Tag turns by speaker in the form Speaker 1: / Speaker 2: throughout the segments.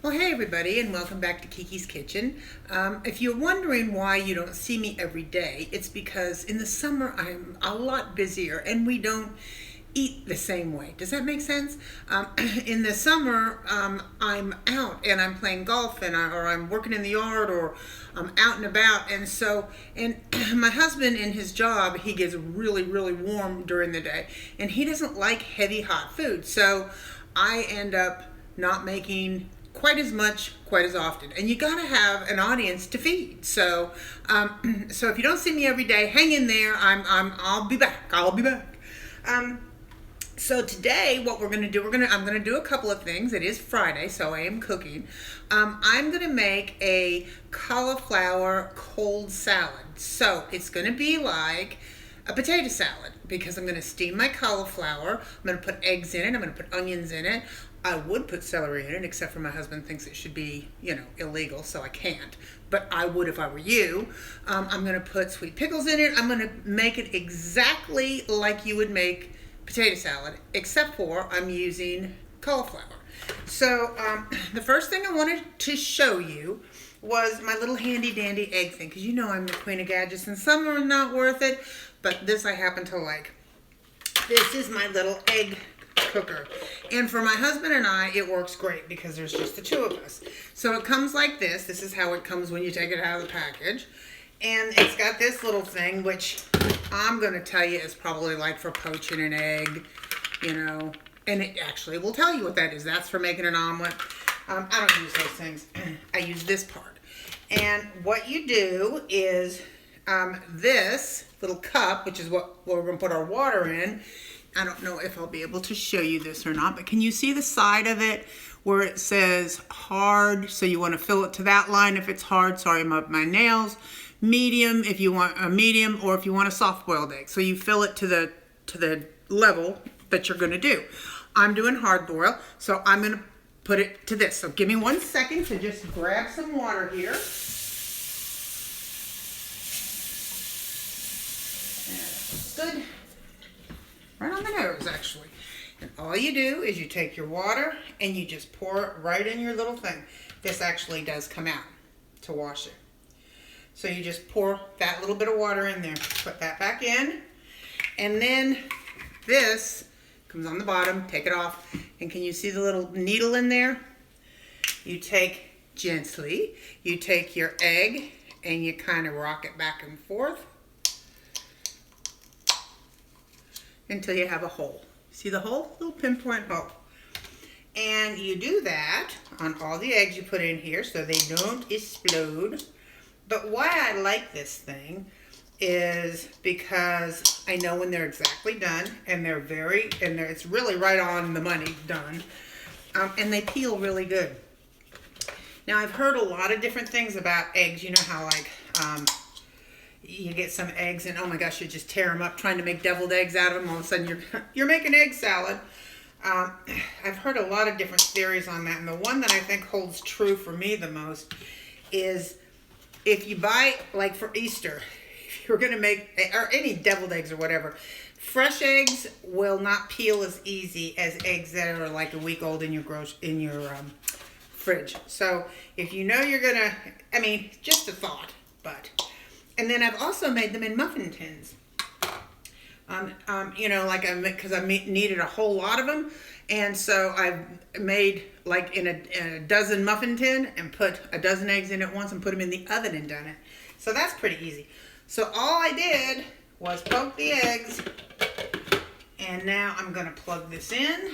Speaker 1: Well, hey everybody, and welcome back to Kiki's Kitchen. If you're wondering why you don't see me every day, it's because in the summer I'm a lot busier and we don't eat the same way. Does that make sense? In the summer, I'm out and I'm playing golf or I'm working in the yard or I'm out and about. And my husband in his job, he gets really, really warm during the day and he doesn't like heavy, hot food. So I end up not making quite as often, and you gotta have an audience to feed. So if you don't see me every day, hang in there. I'll be back. So today, what we're gonna do, I'm gonna do a couple of things. It is Friday, so I am cooking. I'm gonna make a cauliflower cold salad. So it's gonna be like a potato salad because I'm gonna steam my cauliflower. I'm gonna put eggs in it. I'm gonna put onions in it. I would put celery in it, except for my husband thinks it should be, illegal, so I can't. But I would if I were you. I'm going to put sweet pickles in it. I'm going to make it exactly like you would make potato salad, except for I'm using cauliflower. So the first thing I wanted to show you was my little handy dandy egg thing, because I'm the queen of gadgets, and some are not worth it, but this I happen to like. This is my little egg cooker, and for my husband and I it works great because there's just the two of us. So it comes like this. This is how it comes when you take it out of the package, and it's got this little thing which I'm going to tell you is probably like for poaching an egg, and it actually will tell you what that is. That's for making an omelet. I don't use those things. I use this part, and what you do is this little cup, which is what we're going to put our water in. I don't know if I'll be able to show you this or not, but can you see the side of it where it says hard? So you want to fill it to that line if it's hard. Sorry, I'm up my nails. Medium if you want a medium, or if you want a soft-boiled egg. So you fill it to the level that you're going to do. I'm doing hard boil, so I'm going to put it to this. So give me 1 second to just grab some water here. That's good. Right on the nose, actually. And all you do is you take your water and you just pour it right in your little thing. This actually does come out to wash it. So you just pour that little bit of water in there. Put that back in. And then this comes on the bottom. Take it off. And can you see the little needle in there? You take gently, you take your egg and you kind of rock it back and forth until you have a hole. See the hole? Little pinpoint hole. And you do that on all the eggs you put in here so they don't explode. But why I like this thing is because I know when they're exactly done, and it's really right on the money done, and they peel really good. Now I've heard a lot of different things about eggs. You know how you get some eggs and oh my gosh, you just tear them up trying to make deviled eggs out of them. All of a sudden you're making egg salad. I've heard a lot of different theories on that, and the one that I think holds true for me the most is if you buy, like for Easter, if you're going to make, or any deviled eggs or whatever, fresh eggs will not peel as easy as eggs that are like a week old in your fridge. So if you know you're going to, just a thought, but... And then I've also made them in muffin tins. Because I needed a whole lot of them. And so I've made like in a dozen muffin tin and put a dozen eggs in at once and put them in the oven and done it. So that's pretty easy. So all I did was poke the eggs. And now I'm going to plug this in.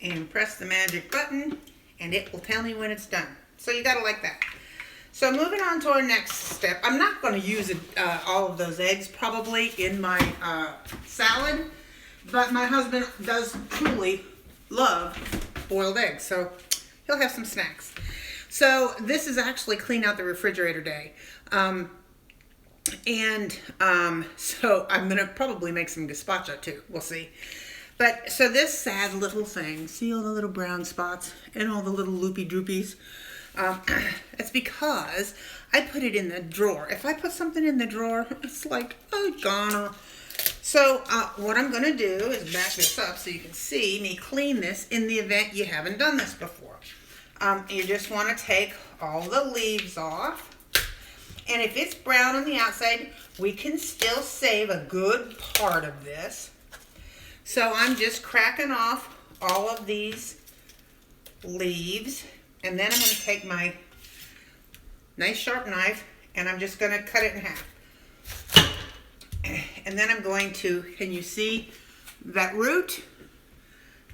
Speaker 1: And press the magic button. And it will tell me when it's done. So you got to like that. So moving on to our next step, I'm not going to use all of those eggs probably in my salad, but my husband does truly love boiled eggs, so he'll have some snacks. So this is actually clean out the refrigerator day. So I'm going to probably make some gazpacho too. We'll see. But so this sad little thing, see all the little brown spots and all the little loopy droopies? It's because I put it in the drawer. If I put something in the drawer, it's like a goner. So what I'm going to do is back this up so you can see me clean this in the event you haven't done this before. You just want to take all the leaves off. And if it's brown on the outside, we can still save a good part of this. So I'm just cracking off all of these leaves. And then I'm going to take my nice sharp knife and I'm just going to cut it in half. And then I'm going to, can you see that root?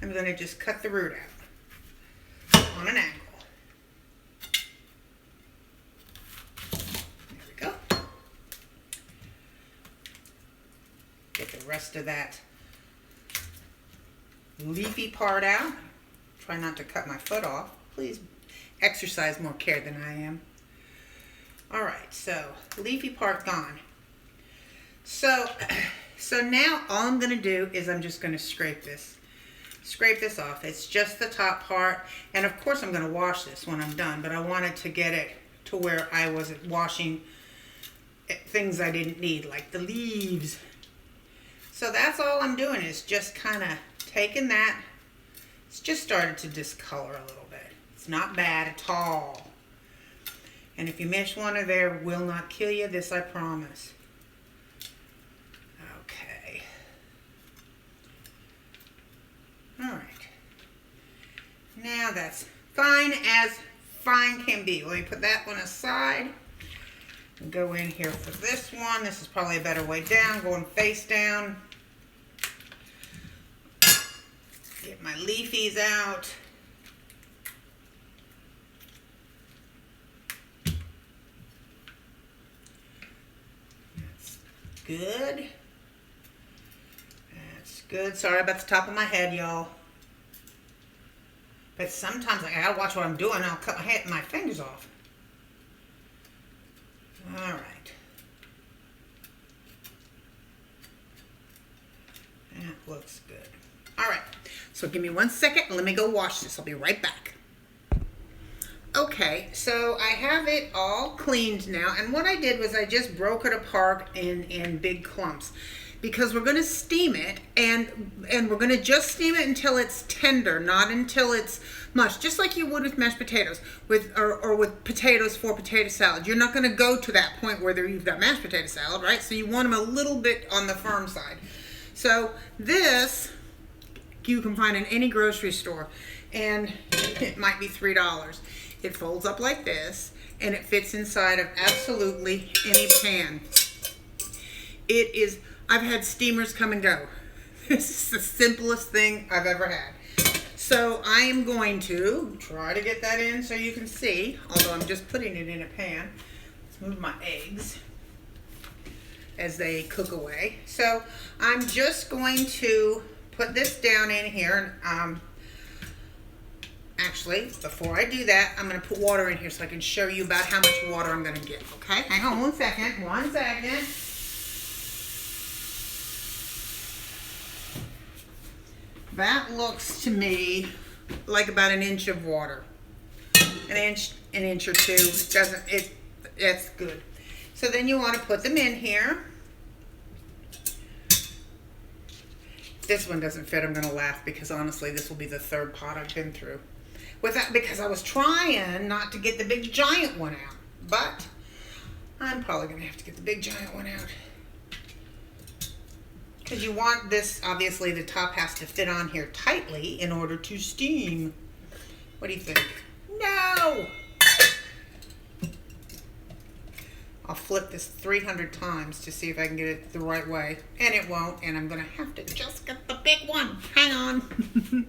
Speaker 1: I'm going to just cut the root out on an angle. There we go. Get the rest of that leafy part out. Try not to cut my foot off. Please exercise more care than I am. All right, so leafy part gone. So now all I'm going to do is I'm just going to scrape this off. It's just the top part, and of course I'm going to wash this when I'm done, but I wanted to get it to where I wasn't washing things I didn't need, like the leaves. So that's all I'm doing is just kind of taking that. It's just started to discolor a little bit. It's not bad at all. And if you miss one of there, will not kill you, this I promise. Okay. All right. Now that's fine as fine can be. Let me put that one aside and go in here for this one. This is probably a better way down, going face down. Get my leafies out. That's good. That's good. Sorry about the top of my head, y'all. But sometimes I gotta watch what I'm doing. I'll cut my fingers off. All right. That looks good. All right. So give me 1 second and let me go wash this. I'll be right back. Okay, so I have it all cleaned now, and what I did was I just broke it apart in big clumps because we're going to steam it, and we're going to just steam it until it's tender, not until it's mush, just like you would with mashed potatoes or with potatoes for potato salad. You're not going to go to that point where you've got mashed potato salad, right? So you want them a little bit on the firm side. So this you can find in any grocery store, and it might be $3. It folds up like this, and it fits inside of absolutely any pan. It is, I've had steamers come and go. This is the simplest thing I've ever had. So I am going to try to get that in so you can see, although I'm just putting it in a pan. Let's move my eggs as they cook away. So I'm just going to put this down in here, and actually, before I do that, I'm going to put water in here so I can show you about how much water I'm going to get, okay? Hang on 1 second, 1 second. That looks to me like about an inch of water. An inch or two. It's good. So then you want to put them in here. If this one doesn't fit, I'm going to laugh because honestly, this will be the third pot I've been through. Because I was trying not to get the big giant one out. But I'm probably going to have to get the big giant one out. Because you want this, obviously the top has to fit on here tightly in order to steam. What do you think? No! I'll flip this 300 times to see if I can get it the right way. And it won't, and I'm going to have to just get the big one. Hang on.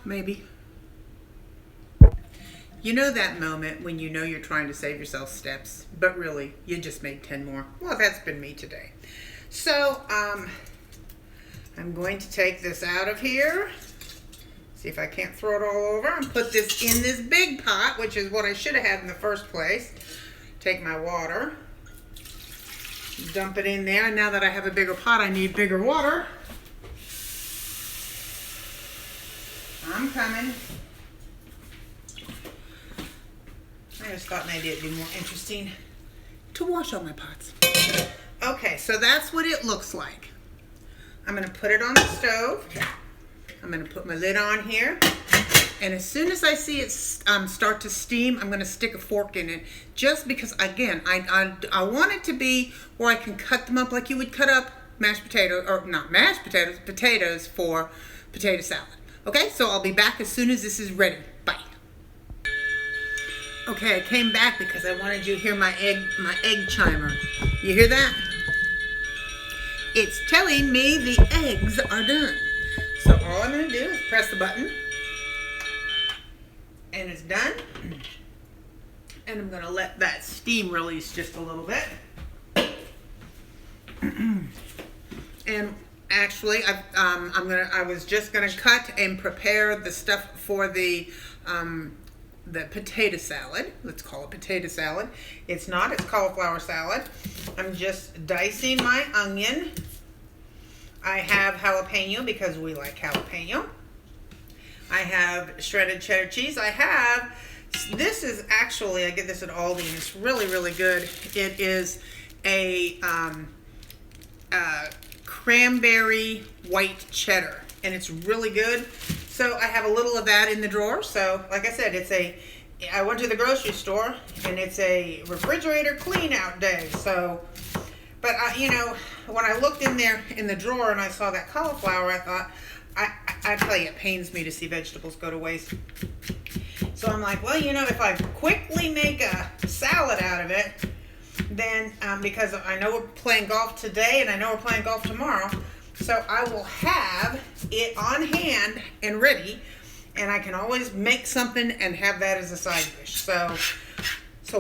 Speaker 1: Maybe. You know that moment when you know you're trying to save yourself steps, but really, you just made 10 more. Well, that's been me today. So, I'm going to take this out of here. See if I can't throw it all over. And put this in this big pot, which is what I should have had in the first place. Take my water. Dump it in there. And now that I have a bigger pot, I need bigger water. I'm coming. I just thought maybe it'd be more interesting to wash all my pots. Okay, so that's what it looks like. I'm going to put it on the stove. I'm going to put my lid on here. And as soon as I see it start to steam, I'm going to stick a fork in it. Just because, again, I want it to be where I can cut them up like you would cut up mashed potatoes, or not mashed potatoes, potatoes for potato salad. Okay, so I'll be back as soon as this is ready. Bye. Okay, I came back because I wanted you to hear my egg chimer. You hear that? It's telling me the eggs are done. So all I'm going to do is press the button. And it's done. And I'm going to let that steam release just a little bit. And actually, I was just going to cut and prepare the stuff for the potato salad. Let's call it potato salad. It's not, it's cauliflower salad. I'm just dicing my onion. I have jalapeno because we like jalapeno. I have shredded cheddar cheese. This is actually, I get this at Aldi and it's really, really good. It is a cranberry white cheddar and it's really good. So I have a little of that in the drawer. So like I said, I went to the grocery store and it's a refrigerator clean out day. So, but you know, when I looked in there in the drawer and I saw that cauliflower, I thought, I tell you, it pains me to see vegetables go to waste. So I'm like, well, you know, if I quickly make a salad out of it, then because I know we're playing golf today and I know we're playing golf tomorrow, so I will have it on hand and ready, and I can always make something and have that as a side dish. So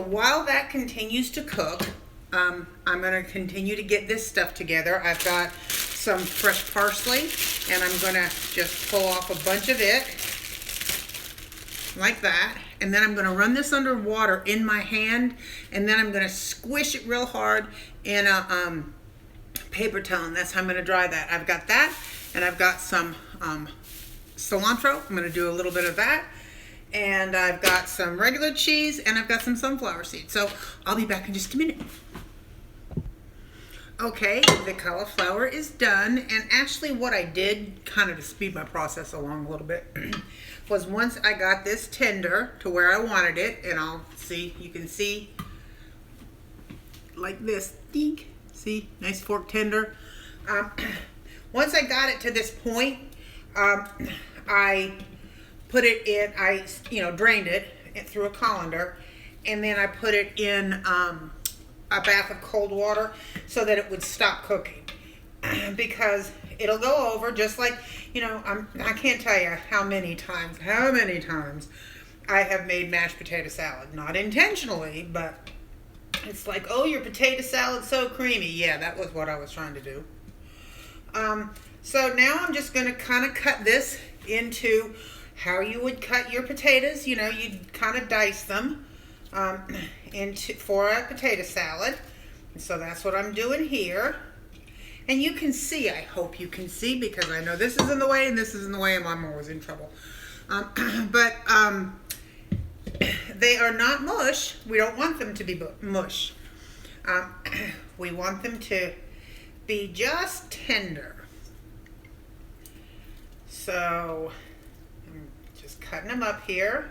Speaker 1: while that continues to cook, I'm going to continue to get this stuff together. I've got some fresh parsley, and I'm going to just pull off a bunch of it, like that. And then I'm going to run this under water in my hand, and then I'm going to squish it real hard in a paper towel, and that's how I'm going to dry that. I've got that, and I've got some cilantro. I'm going to do a little bit of that. And I've got some regular cheese, and I've got some sunflower seeds. So I'll be back in just a minute. Okay, the cauliflower is done, and actually what I did, kind of to speed my process along a little bit, was once I got this tender to where I wanted it, and you can see, like this, dink, see, nice fork tender. Once I got it to this point, I put it in, drained it through a colander, and then I put it in a bath of cold water so that it would stop cooking, because it'll go over just like, I can't tell you how many times I have made mashed potato salad. Not intentionally, but it's like, oh, your potato salad's so creamy. Yeah, that was what I was trying to do. So now I'm just going to kind of cut this into how you would cut your potatoes. You'd kind of dice them for a potato salad. And so that's what I'm doing here. And you can see, I hope you can see, because I know this is in the way and this is in the way, and I'm always in trouble. But they are not mush. We don't want them to be mush. We want them to be just tender. So I'm just cutting them up here.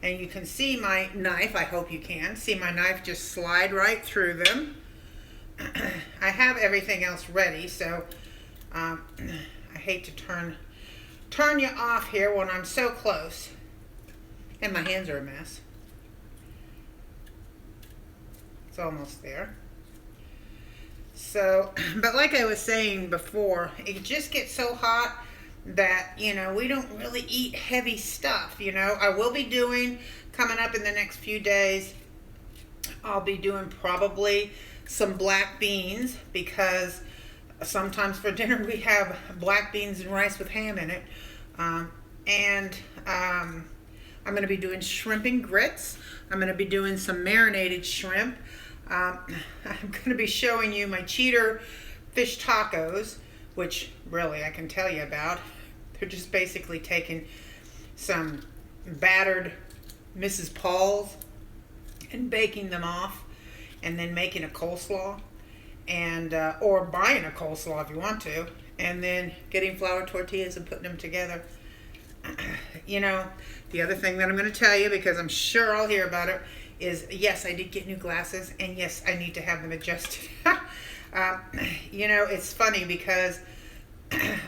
Speaker 1: And you can see my knife, I hope you can, see my knife just slide right through them. I have everything else ready, so I hate to turn you off here when I'm so close. And my hands are a mess. It's almost there. So, but like I was saying before, it just gets so hot that, we don't really eat heavy stuff. I will be doing, coming up in the next few days, I'll be doing probably some black beans, because sometimes for dinner we have black beans and rice with ham in it. And I'm going to be doing shrimp and grits. I'm going to be doing some marinated shrimp. I'm going to be showing you my cheddar fish tacos, which really I can tell you about. They're just basically taking some battered Mrs. Paul's and baking them off, and then making a coleslaw. and or buying a coleslaw if you want to, and then getting flour tortillas and putting them together. You know, the other thing that I'm going to tell you, because I'm sure I'll hear about it, is yes, I did get new glasses, and yes, I need to have them adjusted. You know, it's funny because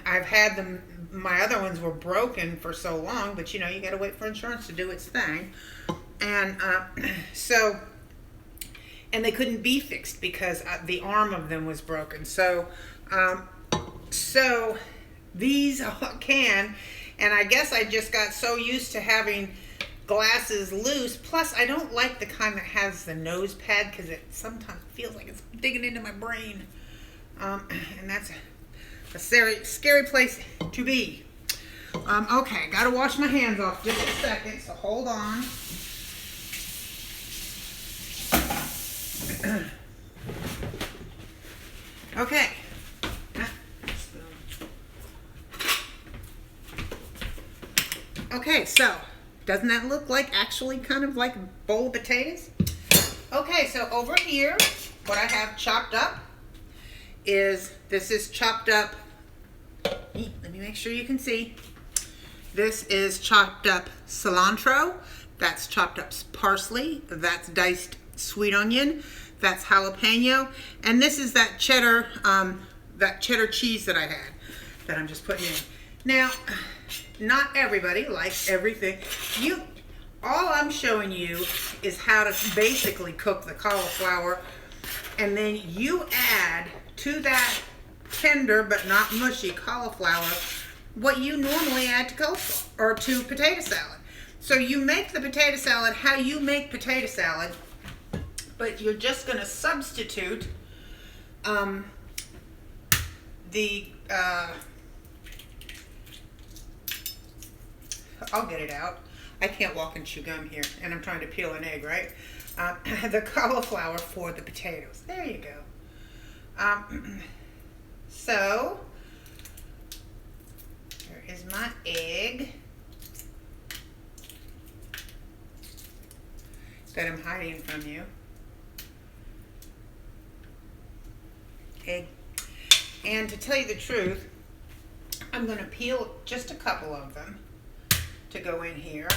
Speaker 1: I've had them, my other ones were broken for so long, but you know, you got to wait for insurance to do its thing. And so, and they couldn't be fixed because the arm of them was broken. So, so these can, and I guess I just got so used to having glasses loose. Plus, I don't like the kind that has the nose pad because it sometimes feels like it's digging into my brain. And that's a scary place to be. Okay, gotta wash my hands off just a second, so hold on. Okay. Okay, so doesn't that look like actually kind of like a bowl of potatoes? Okay, so over here, what I have chopped up is, this is chopped up, let me make sure you can see. This is chopped up cilantro, that's chopped up parsley, that's diced sweet onion, that's jalapeno, and this is that cheddar cheese that I had, that I'm just putting in. Now, not everybody likes everything. All I'm showing you is how to basically cook the cauliflower, and then you add to that tender but not mushy cauliflower what you normally add to coleslaw or to potato salad. So you make the potato salad how you make potato salad, but you're just going to substitute I'll get it out. I can't walk and chew gum here, and I'm trying to peel an egg, right? The cauliflower for the potatoes. There you go. So, here is my egg that I'm hiding from you. Egg. And to tell you the truth, I'm going to peel just a couple of them to go in here,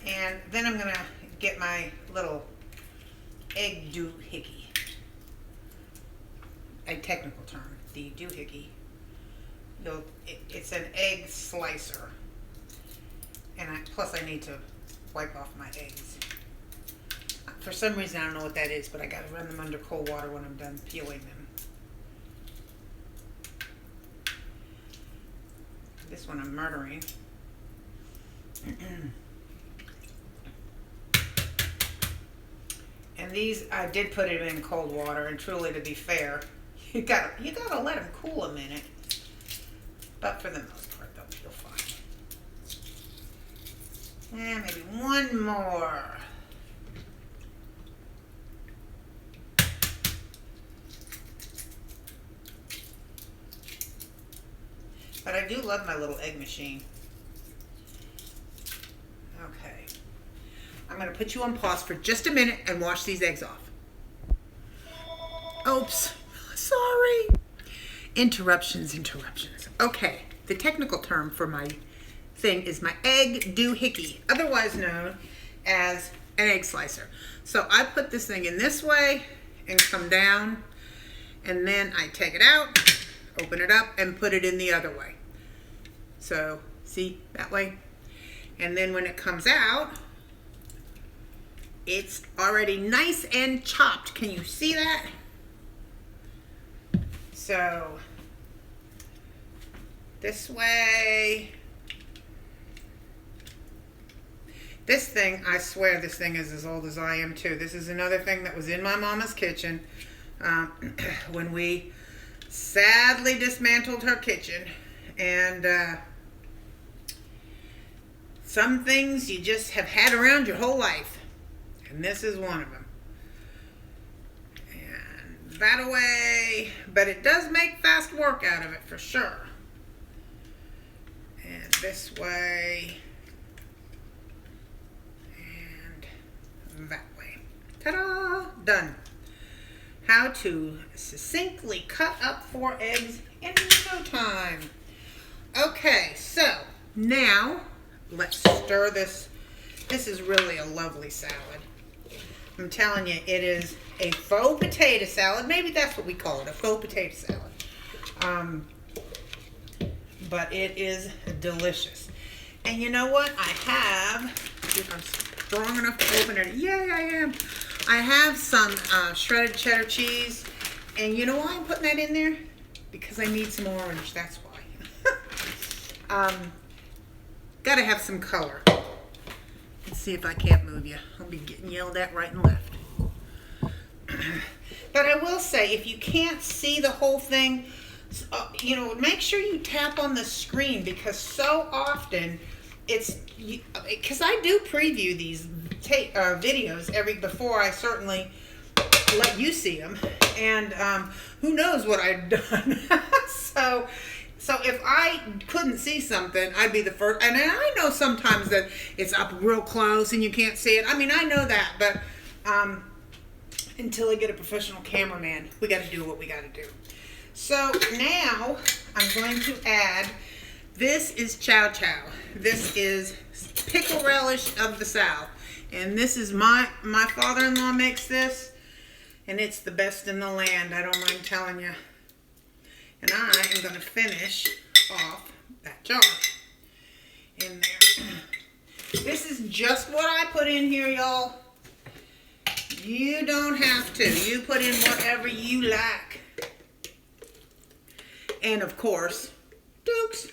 Speaker 1: and then I'm going to get my little egg doohickey, a technical term, the doohickey. It's an egg slicer, and plus I need to wipe off my eggs. For some reason I don't know what that is, but I got to run them under cold water when I'm done peeling them. This one I'm murdering. And these, I did put it in cold water, and truly, to be fair, you gotta let them cool a minute. But for the most part, they'll feel fine. And maybe one more. But I do love my little egg machine. Okay. I'm going to put you on pause for just a minute and wash these eggs off. Oops. Sorry. Interruptions. Okay. The technical term for my thing is my egg doohickey, otherwise known as an egg slicer. So I put this thing in this way and come down, and then I take it out, open it up, and put it in the other way. So, see, that way. And then when it comes out, it's already nice and chopped. Can you see that? So, this way. This thing, I swear this thing is as old as I am too. This is another thing that was in my mama's kitchen when we sadly dismantled her kitchen. And some things you just have had around your whole life. And this is one of them. And that away. But it does make fast work out of it for sure. And this way. And that way. Ta-da! Done. how to succinctly cut up 4 eggs in no time. Okay, so now let's stir this. This is really a lovely salad. I'm telling you, it is a faux potato salad. Maybe that's what we call it, a faux potato salad. But it is delicious. And you know what? I have, see if I'm strong enough to open it. Yay, I am. I have some shredded cheddar cheese. And you know why I'm putting that in there? Because I need some orange, that's why. Gotta have some color. Let's see if I can't move you. I'll be getting yelled at right and left. But I will say, if you can't see the whole thing, you know, make sure you tap on the screen, because so often it's, because I do preview these videos before I certainly let you see them, and who knows what I've done. So if I couldn't see something, I'd be the first. And I know sometimes that it's up real close and you can't see it. I mean, I know that, but until I get a professional cameraman, we got to do what we got to do. So now I'm going to add, this is chow. This is pickle relish of the South. And this is my father-in-law makes this, and it's the best in the land, I don't mind telling you. And I am going to finish off that jar in there. This is just what I put in here, y'all. You don't have to. You put in whatever you like. And of course, Dukes.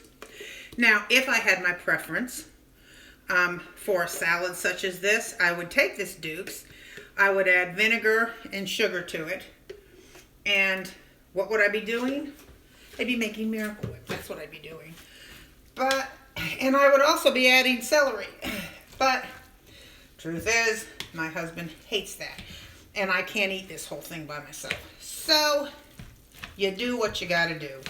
Speaker 1: Now, if I had my preference for a salad such as this, I would take this Dukes. I would add vinegar and sugar to it. And what would I be doing? I'd be making Miracle Whip. That's what I'd be doing. And I would also be adding celery. But truth is, my husband hates that. And I can't eat this whole thing by myself. So you do what you got to do.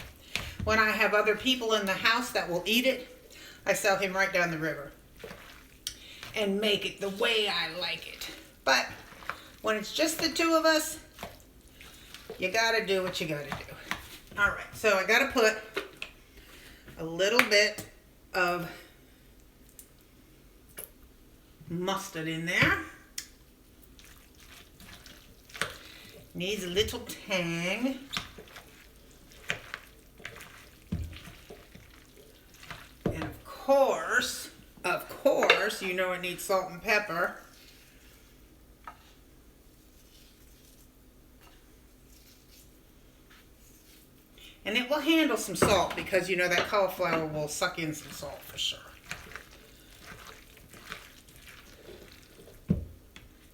Speaker 1: When I have other people in the house that will eat it, I sell him right down the river and make it the way I like it. But when it's just the two of us, you got to do what you got to do. All right, so I got to put a little bit of mustard in there. Needs a little tang. And of course, you know it needs salt and pepper. And it will handle some salt, because you know that cauliflower will suck in some salt for sure.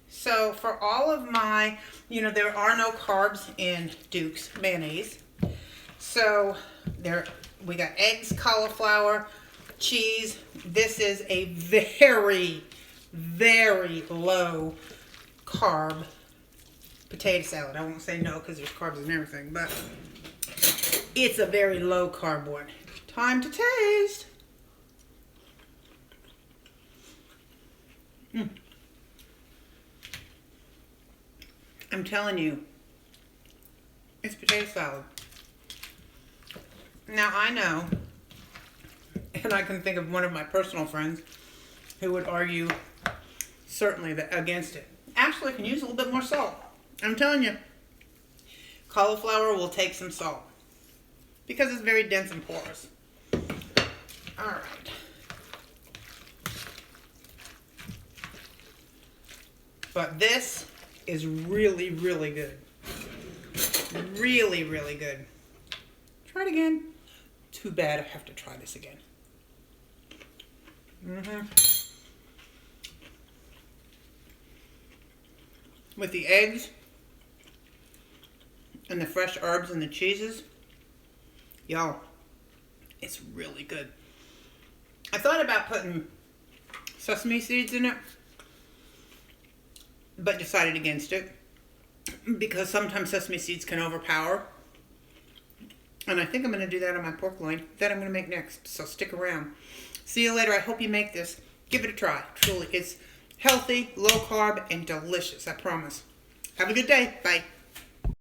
Speaker 1: So for all of my, you know, there are no carbs in Dukes mayonnaise. So we got eggs, cauliflower, cheese. This is a very, very low carb potato salad. I won't say no because there's carbs in everything, but it's a very low carb one. Time to taste. I'm telling you, it's potato salad. Now I know, and I can think of one of my personal friends who would argue certainly against it. Actually, I can use a little bit more salt. I'm telling you, cauliflower will take some salt because it's very dense and porous. All right. But this is really, really good. Really, really good. Try it again. Too bad I have to try this again. With the eggs and the fresh herbs and the cheeses, y'all, it's really good. I thought about putting sesame seeds in it, but decided against it because sometimes sesame seeds can overpower. And I think I'm going to do that on my pork loin that I'm going to make next. So stick around. See you later. I hope you make this. Give it a try. Truly, it's healthy, low carb, and delicious. I promise. Have a good day. Bye.